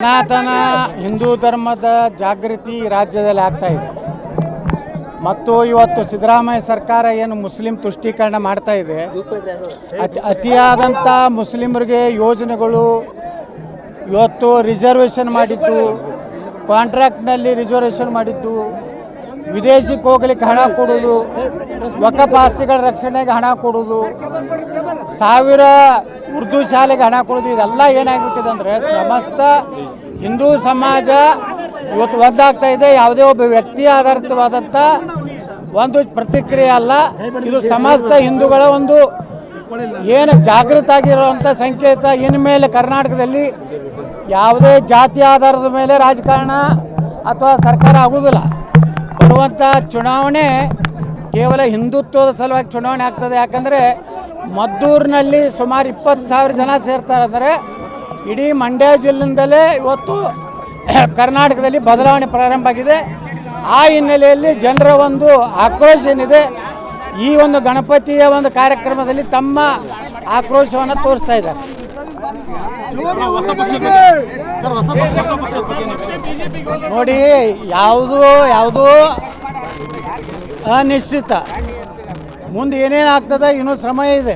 ಸನಾತನ ಹಿಂದೂ ಧರ್ಮದ ಜಾಗೃತಿ ರಾಜ್ಯದಲ್ಲಿ ಆಗ್ತಾ ಇದೆ ಮತ್ತು ಇವತ್ತು ಸಿದ್ದರಾಮಯ್ಯ ಸರ್ಕಾರ ಏನು ಮುಸ್ಲಿಂ ತುಷ್ಟೀಕರಣ ಮಾಡ್ತಾ ಇದೆ. ಅತಿಯಾದಂಥ ಮುಸ್ಲಿಮರಿಗೆ ಯೋಜನೆಗಳು ಇವತ್ತು ರಿಸರ್ವೇಷನ್ ಮಾಡಿದ್ದು, ಕಾಂಟ್ರಾಕ್ಟ್ನಲ್ಲಿ ರಿಸರ್ವೇಷನ್ ಮಾಡಿದ್ದು, ವಿದೇಶಕ್ಕೆ ಹೋಗ್ಲಿಕ್ಕೆ ಹಣ ಕೊಡೋದು, ವಕಫ್ ಆಸ್ತಿಗಳ ರಕ್ಷಣೆಗೆ ಹಣ ಕೊಡೋದು, ಸಾವಿರ ಉರ್ದು ಶಾಲೆಗೆ ಹಣ ಕೊಡೋದು, ಇದೆಲ್ಲ ಏನಾಗ್ಬಿಟ್ಟಿದೆ ಅಂದರೆ ಸಮಸ್ತ ಹಿಂದೂ ಸಮಾಜ ಇವತ್ತು ಒಂದಾಗ್ತಾ ಇದೆ. ಯಾವುದೇ ಒಬ್ಬ ವ್ಯಕ್ತಿ ಆಧಾರಿತವಾದಂಥ ಒಂದು ಪ್ರತಿಕ್ರಿಯೆ ಅಲ್ಲ, ಇದು ಸಮಸ್ತ ಹಿಂದೂಗಳ ಒಂದು ಏನು ಜಾಗೃತ ಆಗಿರುವಂಥ ಸಂಕೇತ. ಇನ್ಮೇಲೆ ಕರ್ನಾಟಕದಲ್ಲಿ ಯಾವುದೇ ಜಾತಿ ಆಧಾರದ ಮೇಲೆ ರಾಜಕಾರಣ ಅಥವಾ ಸರ್ಕಾರ ಆಗುವುದಿಲ್ಲ. ಬರುವಂಥ ಚುನಾವಣೆ ಕೇವಲ ಹಿಂದುತ್ವದ ಸಲುವಾಗಿ ಚುನಾವಣೆ ಆಗ್ತದೆ. ಯಾಕಂದರೆ ಮದ್ದೂರಿನಲ್ಲಿ ಸುಮಾರು 20,000 ಜನ ಸೇರ್ತಾರೆ ಅಂದರೆ ಇಡೀ ಮಂಡ್ಯ ಜಿಲ್ಲೆಯಿಂದಲೇ ಇವತ್ತು ಕರ್ನಾಟಕದಲ್ಲಿ ಬದಲಾವಣೆ ಪ್ರಾರಂಭ ಆಗಿದೆ. ಆ ಹಿನ್ನೆಲೆಯಲ್ಲಿ ಜನರ ಒಂದು ಆಕ್ರೋಶ ಏನಿದೆ, ಈ ಒಂದು ಗಣಪತಿಯ ಒಂದು ಕಾರ್ಯಕ್ರಮದಲ್ಲಿ ತಮ್ಮ ಆಕ್ರೋಶವನ್ನು ತೋರಿಸ್ತಾ ಇದ್ದಾರೆ. ನೋಡಿ, ಯಾವುದೂ ಅನಿಶ್ಚಿತ, ಮುಂದೆ ಏನೇನು ಆಗ್ತದೆ ಇನ್ನೂ ಸಮಯ ಇದೆ.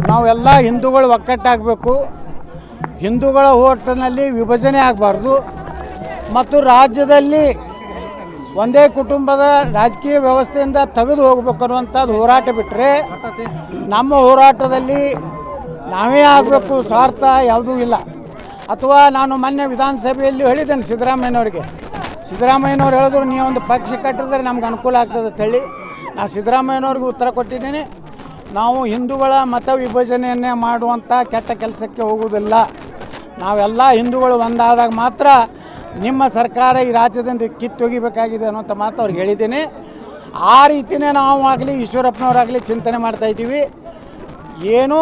ನಾವೆಲ್ಲ ಹಿಂದೂಗಳು ಒಕ್ಕಟ್ಟಾಗಬೇಕು, ಹಿಂದೂಗಳ ಹೋರಾಟದಲ್ಲಿ ವಿಭಜನೆ ಆಗಬಾರ್ದು ಮತ್ತು ರಾಜ್ಯದಲ್ಲಿ ಒಂದೇ ಕುಟುಂಬದ ರಾಜಕೀಯ ವ್ಯವಸ್ಥೆಯಿಂದ ತೆಗೆದು ಹೋಗ್ಬೇಕು ಅನ್ನುವಂಥದ್ದು ಹೋರಾಟ ಬಿಟ್ಟರೆ ನಮ್ಮ ಹೋರಾಟದಲ್ಲಿ ನಾವೇ ಆಗಬೇಕು, ಸ್ವಾರ್ಥ ಯಾವುದೂ ಇಲ್ಲ. ಅಥವಾ ನಾನು ಮೊನ್ನೆ ವಿಧಾನಸಭೆಯಲ್ಲಿ ಹೇಳಿದ್ದೇನೆ ಸಿದ್ದರಾಮಯ್ಯನವ್ರು ಹೇಳಿದ್ರು, ನೀವೊಂದು ಪಕ್ಷ ಕಟ್ಟಿದ್ರೆ ನಮ್ಗೆ ಅನುಕೂಲ ಆಗ್ತದೆ ಅಂತ ಹೇಳಿ ನಾನು ಸಿದ್ದರಾಮಯ್ಯನವ್ರಿಗೆ ಉತ್ತರ ಕೊಟ್ಟಿದ್ದೀನಿ. ನಾವು ಹಿಂದೂಗಳ ಮತ ವಿಭಜನೆಯನ್ನೇ ಮಾಡುವಂಥ ಕೆಟ್ಟ ಕೆಲಸಕ್ಕೆ ಹೋಗುವುದಿಲ್ಲ. ನಾವೆಲ್ಲ ಹಿಂದೂಗಳು ಒಂದಾದಾಗ ಮಾತ್ರ ನಿಮ್ಮ ಸರ್ಕಾರ ಈ ರಾಜ್ಯದಿಂದ ಕಿತ್ತೊಗಿಬೇಕಾಗಿದೆ ಅನ್ನೋಂಥ ಮಾತು ಅವ್ರಿಗೆ ಹೇಳಿದ್ದೀನಿ. ಆ ರೀತಿಯೇ ನಾವು ಆಗಲಿ ಈಶ್ವರಪ್ಪನವರಾಗಲಿ ಚಿಂತನೆ ಮಾಡ್ತಾಯಿದ್ದೀವಿ. ಏನೂ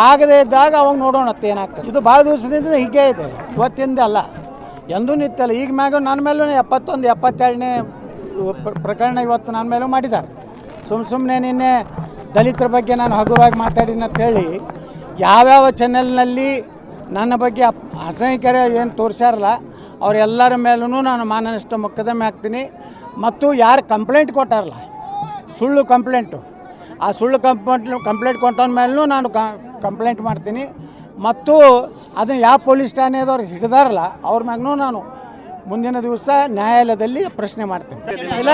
ಆಗದೇ ಇದ್ದಾಗ ಅವಾಗ ನೋಡೋಣ ಏನಾಗ್ತದೆ. ಇದು ಭಾಳ ದಿವಸದಿಂದ ಹೀಗೆ ಇದೆ, ಇವತ್ತಿಂದ ಅಲ್ಲ, ಎಂದೂ ನಿತ್ಯಲ್ಲ. ಈಗ ಮ್ಯಾಗ ನನ್ನ ಮೇಲೂ 72ನೇ ಪ್ರಕರಣ ಇವತ್ತು ನನ್ನ ಮೇಲೂ ಮಾಡಿದ್ದಾರೆ. ಸುಮ್ಮನೆ ನಿನ್ನೆ ದಲಿತರ ಬಗ್ಗೆ ನಾನು ಹಗುರವಾಗಿ ಮಾತಾಡಿನ ಅಂತೇಳಿ ಯಾವ್ಯಾವ ಚಾನೆಲ್ನಲ್ಲಿ ನನ್ನ ಬಗ್ಗೆ ಅಸಹ್ಯಕರ ಏನು ತೋರಿಸ್ಯಾರಲ್ಲ ಅವರೆಲ್ಲರ ಮೇಲೂ ನಾನು ಮಾನನಷ್ಟ ಮೊಕದ್ದಮೆ ಹಾಕ್ತೀನಿ. ಮತ್ತು ಯಾರು ಕಂಪ್ಲೇಂಟ್ ಕೊಟ್ಟಾರಲ್ಲ, ಸುಳ್ಳು ಕಂಪ್ಲೇಂಟು, ಆ ಸುಳ್ಳು ಕಂಪ್ಲೇಂಟ್ ಕೊಟ್ಟವನ ಮೇಲೂ ನಾನು ಕಂಪ್ಲೇಂಟ್ ಮಾಡ್ತೀನಿ. ಮತ್ತು ಅದನ್ನು ಯಾವ ಪೊಲೀಸ್ ಠಾಣೆದವ್ರು ಹಿಡಿದಾರಲ್ಲ ಅವ್ರ ಮ್ಯಾಗೂ ನಾನು ಮುಂದಿನ ದಿವಸ ನ್ಯಾಯಾಲಯದಲ್ಲಿ ಪ್ರಶ್ನೆ ಮಾಡ್ತೀನಿ. ಇಲ್ಲ,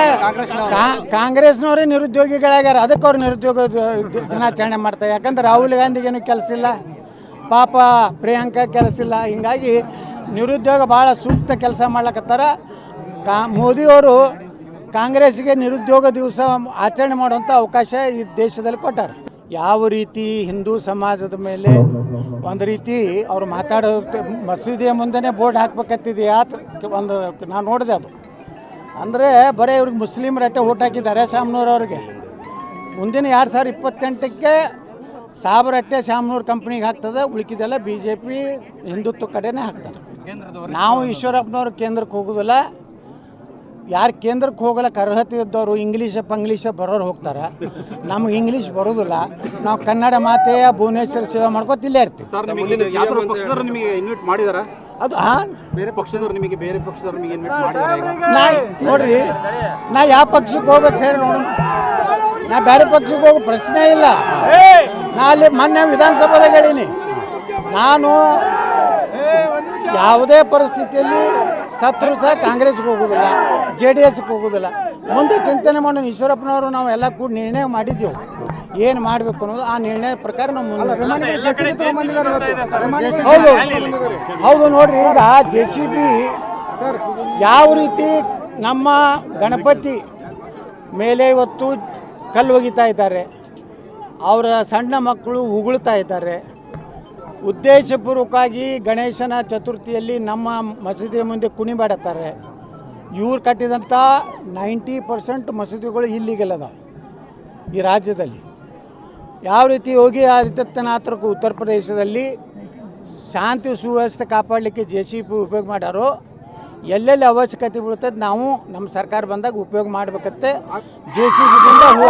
ಕಾಂಗ್ರೆಸ್ನವರೇ ನಿರುದ್ಯೋಗಿಗಳಾಗ್ಯಾರ, ಅದಕ್ಕೆ ಅವ್ರು ನಿರುದ್ಯೋಗ ದಿನಾಚರಣೆ ಮಾಡ್ತಾರೆ. ಯಾಕಂದ್ರೆ ರಾಹುಲ್ ಗಾಂಧಿಗೇನು ಕೆಲಸ ಇಲ್ಲ, ಪಾಪ ಪ್ರಿಯಾಂಕಾ ಕೆಲಸ ಇಲ್ಲ. ಹೀಗಾಗಿ ನಿರುದ್ಯೋಗ ಭಾಳ ಸೂಕ್ತ ಕೆಲಸ ಮಾಡ್ಲಕತ್ತಾರ. ಮೋದಿಯವರು ಕಾಂಗ್ರೆಸ್ಗೆ ನಿರುದ್ಯೋಗ ದಿವಸ ಆಚರಣೆ ಮಾಡುವಂಥ ಅವಕಾಶ ಈ ದೇಶದಲ್ಲಿ ಕೊಟ್ಟಾರೆ. ಯಾವ ರೀತಿ ಹಿಂದೂ ಸಮಾಜದ ಮೇಲೆ ಒಂದು ರೀತಿ ಅವ್ರು ಮಾತಾಡೋ ಮಸೀದಿಯ ಮುಂದೆ ಬೋರ್ಡ್ ಹಾಕ್ಬೇಕತ್ತಿದೆಯಾ ಒಂದು ನಾನು ನೋಡಿದೆ. ಅದು ಅಂದರೆ ಬರೀ ಇವ್ರಿಗೆ ಮುಸ್ಲಿಮರಟ್ಟೆ ಓಟ್ ಹಾಕಿದ್ದಾರೆ ಶಾಮನೂರವ್ರಿಗೆ. ಮುಂದಿನ 2028ಕ್ಕೆ ಸಾಬರಟ್ಟೆ ಶಾಮನೂರು ಕಂಪ್ನಿಗೆ ಹಾಕ್ತದೆ, ಉಳ್ಕಿದೆಲ್ಲ BJP ಹಿಂದುತ್ವ ಕಡೆನೇ ಹಾಕ್ತಾರೆ. ನಾವು ಈಶ್ವರಪ್ಪನವ್ರು ಕೇಂದ್ರಕ್ಕೆ ಹೋಗೋದಿಲ್ಲ. ಯಾರು ಕೇಂದ್ರಕ್ಕೆ ಹೋಗಲಿಕ್ಕೆ ಅರ್ಹತೆ ಇದ್ದವರು ಇಂಗ್ಲೀಷ ಬರೋರು ಹೋಗ್ತಾರೆ. ನಮ್ಗೆ ಇಂಗ್ಲೀಷ್ ಬರೋದಿಲ್ಲ. ನಾವು ಕನ್ನಡ ಮಾತೆಯ ಭುವನೇಶ್ವರ ಸೇವೆ ಮಾಡ್ಕೊತ ಇಲ್ಲೇ ಇರ್ತೀವಿ. ಅದು ನೋಡ್ರಿ, ನಾ ಯಾವ ಪಕ್ಷಕ್ಕೆ ಹೋಗ್ಬೇಕು ಹೇಳಿ ನೋಡೋಣ. ನಾ ಬೇರೆ ಪಕ್ಷಕ್ಕೆ ಹೋಗೋ ಪ್ರಶ್ನೆ ಇಲ್ಲ. ನಾ ಅಲ್ಲಿ ಮೊನ್ನೆ ವಿಧಾನಸಭೆದಾಗ ಹೇಳೀನಿ, ನಾನು ಯಾವುದೇ ಪರಿಸ್ಥಿತಿಯಲ್ಲಿ ಸತ್ರು ಸಹ ಕಾಂಗ್ರೆಸ್ಗೆ ಹೋಗೋದಿಲ್ಲ, JDSಗೆ ಹೋಗೋದಿಲ್ಲ. ಮುಂದೆ ಚಿಂತನೆ ಮಾಡೋಣ. ಈಶ್ವರಪ್ಪನವರು ನಾವು ಎಲ್ಲ ಕೂಡ ನಿರ್ಣಯ ಮಾಡಿದ್ದೆವು ಏನು ಮಾಡಬೇಕು ಅನ್ನೋದು. ಆ ನಿರ್ಣಯ ಪ್ರಕಾರ ನಾವು ಹೌದು ನೋಡ್ರಿ, ಈಗ JCB ಯಾವ ರೀತಿ ನಮ್ಮ ಗಣಪತಿ ಮೇಲೆ ಇವತ್ತು ಕಲ್ಲು ಒಗಿತಾ ಇದ್ದಾರೆ, ಅವರ ಸಣ್ಣ ಮಕ್ಕಳು ಉಗುಳ್ತಾ ಇದ್ದಾರೆ. ಉದ್ದೇಶಪೂರ್ವಕವಾಗಿ ಗಣೇಶನ ಚತುರ್ಥಿಯಲ್ಲಿ ನಮ್ಮ ಮಸೀದಿಯ ಮುಂದೆ ಕುಣಿಬಾಡುತ್ತಾರೆ. ಇವ್ರು ಕಟ್ಟಿದಂಥ 90% ಮಸೀದಿಗಳು ಇಲ್ಲಿಗೆಲ್ಲ ಅದಾವೆ ಈ ರಾಜ್ಯದಲ್ಲಿ. ಯಾವ ರೀತಿ ಯೋಗಿ ಆದಿತ್ಯನಾಥರು ಉತ್ತರ ಪ್ರದೇಶದಲ್ಲಿ ಶಾಂತಿ ಸುವ್ಯವಸ್ಥೆ ಕಾಪಾಡಲಿಕ್ಕೆ JCB ಉಪಯೋಗ ಮಾಡ್ಯಾರೋ, ಎಲ್ಲೆಲ್ಲಿ ಅವಶ್ಯಕತೆ ಬೀಳ್ತದೆ ನಾವು ನಮ್ಮ ಸರ್ಕಾರ ಬಂದಾಗ ಉಪಯೋಗ ಮಾಡಬೇಕತ್ತೆ. JCBದಿಂದ ಹೂ